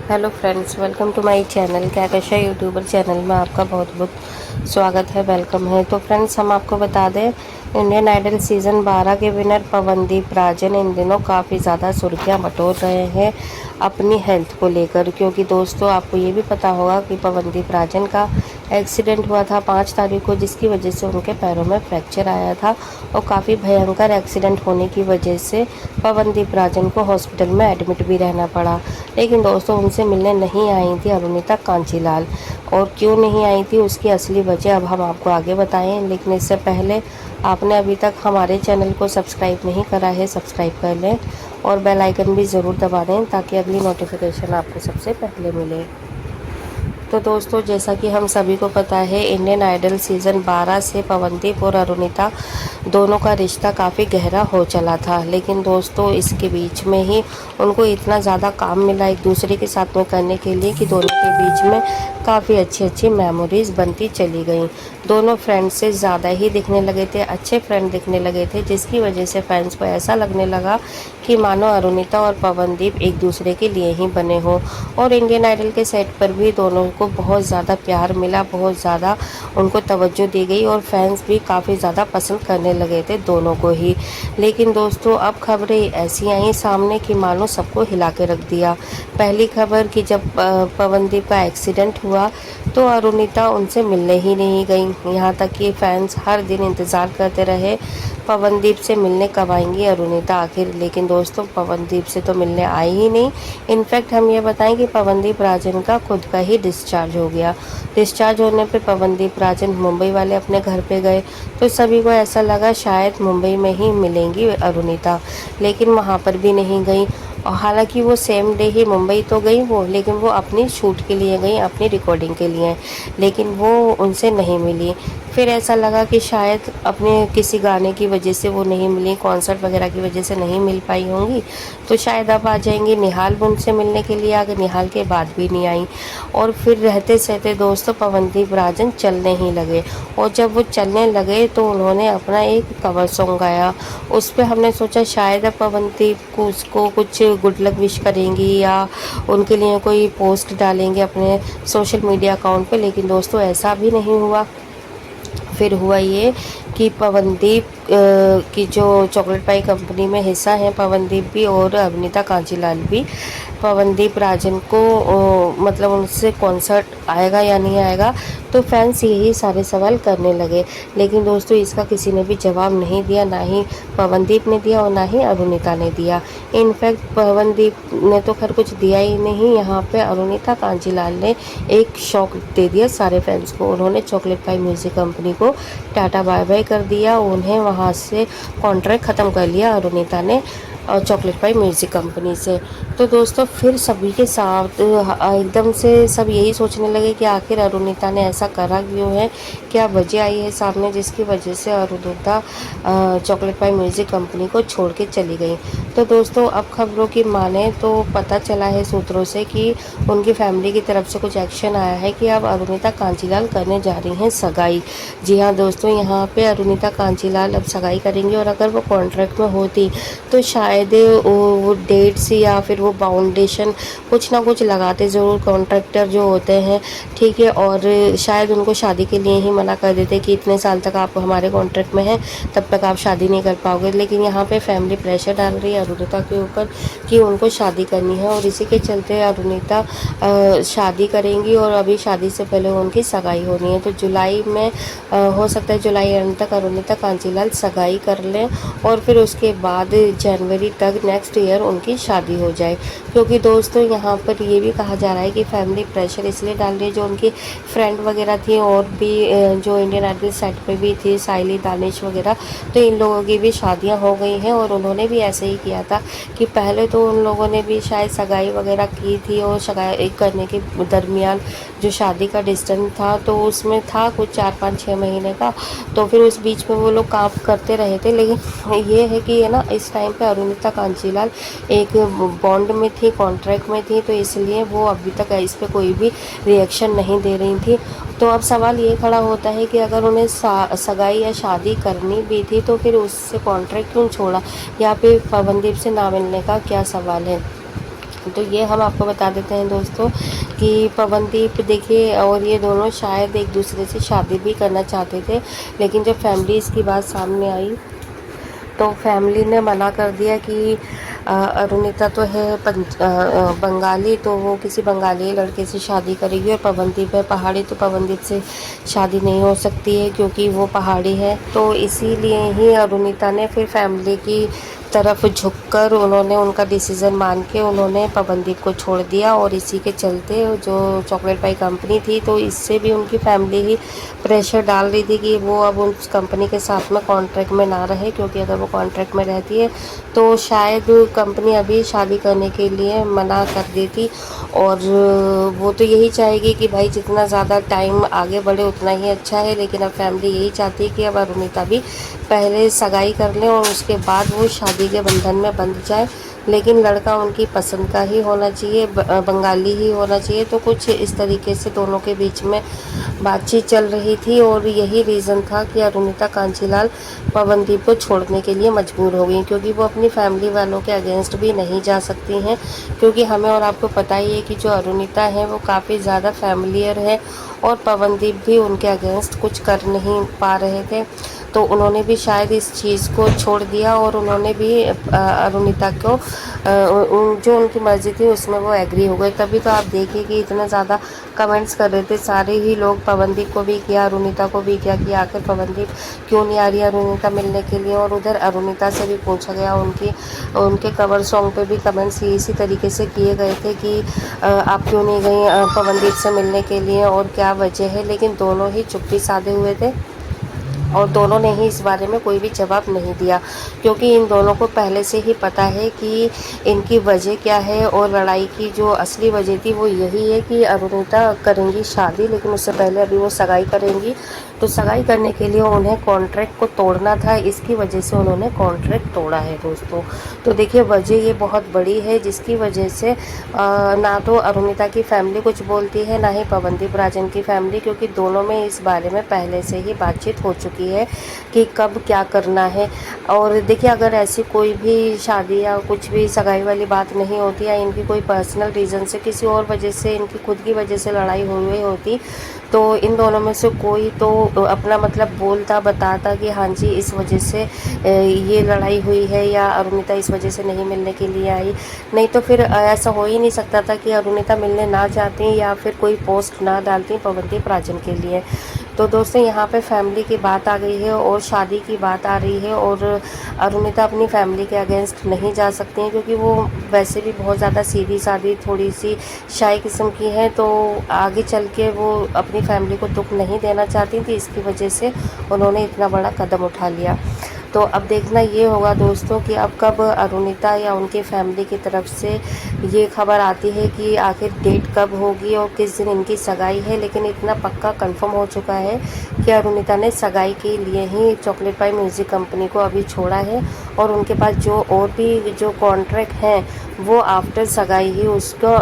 Hello friends, welcome to my channel. क्या कशा YouTuber channel में आपका बहुत बहुत स्वागत है, वेलकम है। तो फ्रेंड्स, हम आपको बता दें, इंडियन आइडल सीज़न 12 के विनर पवनदीप राजन इन दिनों काफ़ी ज़्यादा सुर्खियां बटोर रहे हैं अपनी हेल्थ को लेकर। क्योंकि दोस्तों, आपको ये भी पता होगा कि पवनदीप राजन का एक्सीडेंट हुआ था 5 तारीख को, जिसकी वजह से उनके पैरों में फ्रैक्चर आया था और काफ़ी भयंकर एक्सीडेंट होने की वजह से पवनदीप राजन को हॉस्पिटल में एडमिट भी रहना पड़ा। लेकिन दोस्तों, उनसे मिलने नहीं आई थी अरुणिता कांचीलाल, और क्यों नहीं आई थी उसकी असली वजह अब हम आपको आगे बताएं। लेकिन इससे पहले आपने अभी तक हमारे चैनल को सब्सक्राइब नहीं करा है, सब्सक्राइब कर लें और बेल आइकन भी ज़रूर दबा दें ताकि अगली नोटिफिकेशन आपको सबसे पहले मिले। तो दोस्तों, जैसा कि हम सभी को पता है, इंडियन आइडल सीज़न 12 से पवनदीप और अरुणिता दोनों का रिश्ता काफ़ी गहरा हो चला था। लेकिन दोस्तों, इसके बीच में ही उनको इतना ज़्यादा काम मिला एक दूसरे के साथ में करने के लिए कि दोनों के बीच में काफ़ी अच्छी अच्छी मेमोरीज बनती चली गई। दोनों फ्रेंड्स से ज़्यादा ही दिखने लगे थे, अच्छे फ्रेंड दिखने लगे थे, जिसकी वजह से फैंस को ऐसा लगने लगा कि मानो अरुणिता और पवनदीप एक दूसरे के लिए ही बने हों। और इंडियन आइडल के सेट पर भी दोनों को बहुत ज़्यादा प्यार मिला, बहुत ज़्यादा उनको तवज्जो दी गई और फैंस भी काफ़ी ज़्यादा पसंद करने लगे थे दोनों को ही। लेकिन दोस्तों, अब खबरें ऐसी आई सामने कि मानो सबको हिला के रख दिया। पहली खबर कि जब पवनदीप का एक्सीडेंट हुआ तो अरुणिता उनसे मिलने ही नहीं गई। यहाँ तक कि फैंस हर दिन इंतज़ार करते रहे पवनदीप से मिलने कब आएंगी अरुणिता आखिर। लेकिन दोस्तों, पवनदीप से तो मिलने आई ही नहीं। इनफैक्ट हम ये बताएं कि पवनदीप राजन का खुद का ही डिस्चार्ज हो गया। डिस्चार्ज होने पे पवनदीप राजन मुंबई वाले अपने घर पे गए तो सभी को ऐसा लगा शायद मुंबई में ही मिलेंगी अरुणिता, लेकिन वहाँ पर भी नहीं गई। और हालांकि वो सेम डे ही मुंबई तो गई वो, लेकिन वो अपनी शूट के लिए गई, अपनी रिकॉर्डिंग के लिए, लेकिन वो उनसे नहीं मिली। फिर ऐसा लगा कि शायद अपने किसी गाने की वजह से वो नहीं मिली, कॉन्सर्ट वगैरह की वजह से नहीं मिल पाई होंगी, तो शायद अब आ जाएंगी। निहाल भी उनसे मिलने के लिए आ गए, निहाल के बाद भी नहीं आई। और फिर रहते सहते दोस्तों, पवनदीप राजन चलने ही लगे। और जब वो चलने लगे तो उन्होंने अपना एक कवर सॉन्ग गाया। उस पर हमने सोचा शायद अब पवनदीप को उसको कुछ गुड लक विश करेंगी या उनके लिए कोई पोस्ट डालेंगे अपने सोशल मीडिया अकाउंट पे, लेकिन दोस्तों ऐसा भी नहीं हुआ। फिर हुआ ये कि पवनदीप की जो चॉकलेट पाई कंपनी में हिस्सा है, पवनदीप भी और अभिनीता कांचीलाल भी, पवनदीप राजन को मतलब उनसे कॉन्सर्ट आएगा या नहीं आएगा, तो फैंस यही सारे सवाल करने लगे। लेकिन दोस्तों, इसका किसी ने भी जवाब नहीं दिया, ना ही पवनदीप ने दिया और ना ही अरुणिता ने दिया। इनफैक्ट पवनदीप ने तो खैर कुछ दिया ही नहीं। यहाँ पे अरुणिता कांचीलाल ने एक शॉक दे दिया सारे फैंस को। उन्होंने चॉकलेट पाई म्यूज़िक कंपनी को टाटा बाय बाय कर दिया, उन्हें वहाँ से कॉन्ट्रैक्ट ख़त्म कर लिया अरुणिता ने और चॉकलेट पाई म्यूज़िक कंपनी से। तो दोस्तों, फिर सभी के साथ एकदम से सब यही सोचने लगे कि आखिर अरुणिता ने ऐसा करा क्यों है, क्या वजह आई है सामने जिसकी वजह से अरुणिता चॉकलेट पाई म्यूज़िक कंपनी को छोड़ के चली गई। तो दोस्तों, अब खबरों की माने तो पता चला है सूत्रों से कि उनकी फैमिली की तरफ से कुछ एक्शन आया है कि अब अरुणिता कांचीलाल करने जा रही हैं सगाई। जी हाँ दोस्तों, यहाँ पे अरुणिता कांचीलाल अब सगाई करेंगी और अगर वो कॉन्ट्रैक्ट में होती तो शायद वो डेट्स या फिर वो बाउंडेशन कुछ ना कुछ लगाते ज़रूर कॉन्ट्रैक्टर जो होते हैं, ठीक है। और शायद उनको शादी के लिए ही मना कर देते कि इतने साल तक आप हमारे कॉन्ट्रैक्ट में हैं, तब तक आप शादी नहीं कर पाओगे। लेकिन यहाँ पे फैमिली प्रेशर डाल रही है अरुणिता के ऊपर कि उनको शादी करनी है, और इसी के चलते अरुणिता शादी करेंगी और अभी शादी से पहले उनकी सगाई होनी है। तो जुलाई में हो सकता है जुलाई एंड तक अरुणिता कांचीलाल सगाई कर लें और फिर उसके बाद जनवरी तक नेक्स्ट ईयर उनकी शादी हो जाए। क्योंकि दोस्तों, यहाँ पर ये भी कहा जा रहा है कि फैमिली प्रेशर इसलिए डाल रही है, जो उनकी फ्रेंड वगैरह थी और भी जो इंडियन आइडल सेट पे भी थी, साइली, दानिश वगैरह, तो इन लोगों की भी शादियाँ हो गई हैं और उन्होंने भी ऐसे ही किया था कि पहले तो उन लोगों ने भी शायद सगाई वगैरह की थी और सगाई करने के दरमियान जो शादी का डिस्टेंस था तो उसमें था कुछ 4-5-6 महीने का, तो फिर उस बीच में वो लोग काम करते रहे थे। लेकिन ये है कि है ना, इस टाइम पे अरुणिता कांचीलाल एक बॉन्ड में थी, कॉन्ट्रैक्ट में थी, तो इसलिए वो अभी तक इस पे कोई भी रिएक्शन नहीं दे रही थी। तो अब सवाल ये खड़ा होता है कि अगर उन्हें सगाई या शादी करनी भी थी तो फिर उससे कॉन्ट्रैक्ट क्यों छोड़ा, या फिर पवनदीप से ना मिलने का क्या सवाल है। तो ये हम आपको बता देते हैं दोस्तों कि पवनदीप देखिए और ये दोनों शायद एक दूसरे से शादी भी करना चाहते थे, लेकिन जब फैमिलीज़ की बात सामने आई तो फैमिली ने मना कर दिया कि अरुणिता तो है बंगाली, तो वो किसी बंगाली लड़के से शादी करेगी, और पवनदीप है पहाड़ी, तो पवनदीप से शादी नहीं हो सकती है क्योंकि वो पहाड़ी है। तो इसीलिए ही अरुणिता ने फिर फैमिली की तरफ झुककर उन्होंने उनका डिसीज़न मान के उन्होंने पवनदीप को छोड़ दिया। और इसी के चलते जो चॉकलेट पाई कंपनी थी, तो इससे भी उनकी फैमिली ही प्रेशर डाल रही थी कि वो अब उस कंपनी के साथ में कॉन्ट्रैक्ट में ना रहे, क्योंकि अगर वो कॉन्ट्रैक्ट में रहती है तो शायद कंपनी अभी शादी करने के लिए मना कर देती। और वो तो यही चाहेगी कि भाई जितना ज़्यादा टाइम आगे बढ़े उतना ही अच्छा है, लेकिन अब फैमिली यही चाहती है कि अब अरुणिता भी पहले सगाई कर लें और उसके बाद वो शादी के बंधन में बंध जाए। लेकिन लड़का उनकी पसंद का ही होना चाहिए, बंगाली ही होना चाहिए। तो कुछ इस तरीके से दोनों के बीच में बातचीत चल रही थी, और यही रीज़न था कि अरुणिता कांचीलाल पवनदीप को छोड़ने के लिए मजबूर हो गई, क्योंकि वो अपनी फैमिली वालों के अगेंस्ट भी नहीं जा सकती हैं। क्योंकि हमें और आपको पता ही है कि जो अरुणिता है वो काफ़ी ज़्यादा फैमिलियर है, और पवनदीप भी उनके अगेंस्ट कुछ कर नहीं पा रहे थे। तो उन्होंने भी शायद इस चीज़ को छोड़ दिया, और उन्होंने भी अरुणिता को जो उनकी मर्ज़ी थी उसमें वो एग्री हो गए। तभी तो आप देखिए कि इतना ज़्यादा कमेंट्स कर रहे थे सारे ही लोग, पवनदीप को भी किया, अरुणिता को भी किया कि आखिर पवनदीप क्यों नहीं आ रही अरुणिता मिलने के लिए। और उधर अरुणिता से भी पूछा गया, उनके कवर सॉन्ग पे भी कमेंट्स इसी तरीके से किए गए थे कि आप क्यों नहीं गई पवनदीप से मिलने के लिए और क्या वजह है। लेकिन दोनों ही चुप्पी साधे हुए थे, और दोनों ने ही इस बारे में कोई भी जवाब नहीं दिया, क्योंकि इन दोनों को पहले से ही पता है कि इनकी वजह क्या है। और लड़ाई की जो असली वजह थी वो यही है कि अरुणिता करेंगी शादी, लेकिन उससे पहले अभी वो सगाई करेंगी। तो सगाई करने के लिए उन्हें कॉन्ट्रैक्ट को तोड़ना था, इसकी वजह से उन्होंने कॉन्ट्रैक्ट तोड़ा है दोस्तों। तो देखिए वजह ये बहुत बड़ी है, जिसकी वजह से ना तो अरुणिता की फैमिली कुछ बोलती है, ना ही पवनदीप राजन की फैमिली, क्योंकि दोनों में इस बारे में पहले से ही बातचीत हो चुकी है कि कब क्या करना है। और देखिए अगर ऐसी कोई भी शादी या कुछ भी सगाई वाली बात नहीं होती, या इनकी कोई पर्सनल रीज़न से किसी और वजह से इनकी खुद की वजह से लड़ाई हुई होती, तो इन दोनों में से कोई तो अपना मतलब बोलता, बताता कि हाँ जी इस वजह से ये लड़ाई हुई है, या अरुणिता इस वजह से नहीं मिलने के लिए आई। नहीं तो फिर ऐसा हो ही नहीं सकता था कि अरुणिता मिलने ना चाहती या फिर कोई पोस्ट ना डालती पवनदीप राजन के लिए। तो दोस्तों यहाँ पे फैमिली की बात आ गई है और शादी की बात आ रही है, और अरुणिता अपनी फैमिली के अगेंस्ट नहीं जा सकती हैं, क्योंकि वो वैसे भी बहुत ज़्यादा सीधी सादी थोड़ी सी शाई किस्म की हैं। तो आगे चल के वो अपनी फैमिली को दुख नहीं देना चाहती थी, इसकी वजह से उन्होंने इतना बड़ा कदम उठा लिया। तो अब देखना ये होगा दोस्तों कि अब कब अरुणिता या उनकी फैमिली की तरफ से ये खबर आती है कि आखिर डेट कब होगी और किस दिन इनकी सगाई है। लेकिन इतना पक्का कंफर्म हो चुका है कि अरुणिता ने सगाई के लिए ही चॉकलेट पाई म्यूज़िक कंपनी को अभी छोड़ा है, और उनके पास जो और भी जो कॉन्ट्रैक्ट हैं वो आफ्टर सगाई ही उसको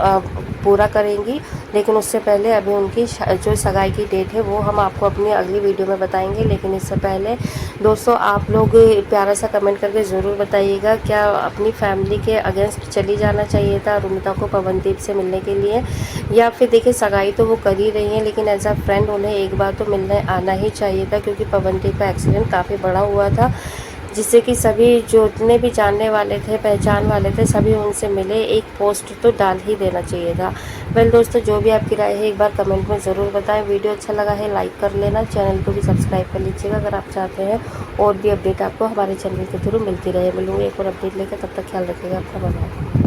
पूरा करेंगी। लेकिन उससे पहले अभी उनकी जो सगाई की डेट है वो हम आपको अपनी अगली वीडियो में बताएंगे। लेकिन इससे पहले दोस्तों आप लोग प्यारा सा कमेंट करके ज़रूर बताइएगा, क्या अपनी फैमिली के अगेंस्ट चली जाना चाहिए था अरुणिता को पवनदीप से मिलने के लिए, या फिर देखिए सगाई तो वो कर ही रही हैं, लेकिन एज अ फ्रेंड उन्हें एक बार तो मिलने आना ही चाहिए था, क्योंकि पवनदीप का एक्सीडेंट काफ़ी बड़ा हुआ था, जिससे कि सभी जितने भी जानने वाले थे, पहचान वाले थे, सभी उनसे मिले। एक पोस्ट तो डाल ही देना चाहिए था। वेल दोस्तों जो भी आपकी राय है एक बार कमेंट में ज़रूर बताएं। वीडियो अच्छा लगा है लाइक कर लेना, चैनल को भी सब्सक्राइब कर लीजिएगा अगर आप चाहते हैं और भी अपडेट आपको हमारे चैनल के थ्रू मिलती रहे। मिलूँगी एक और अपडेट लेकर, तब तक ख्याल रखिएगा अपना, बाय।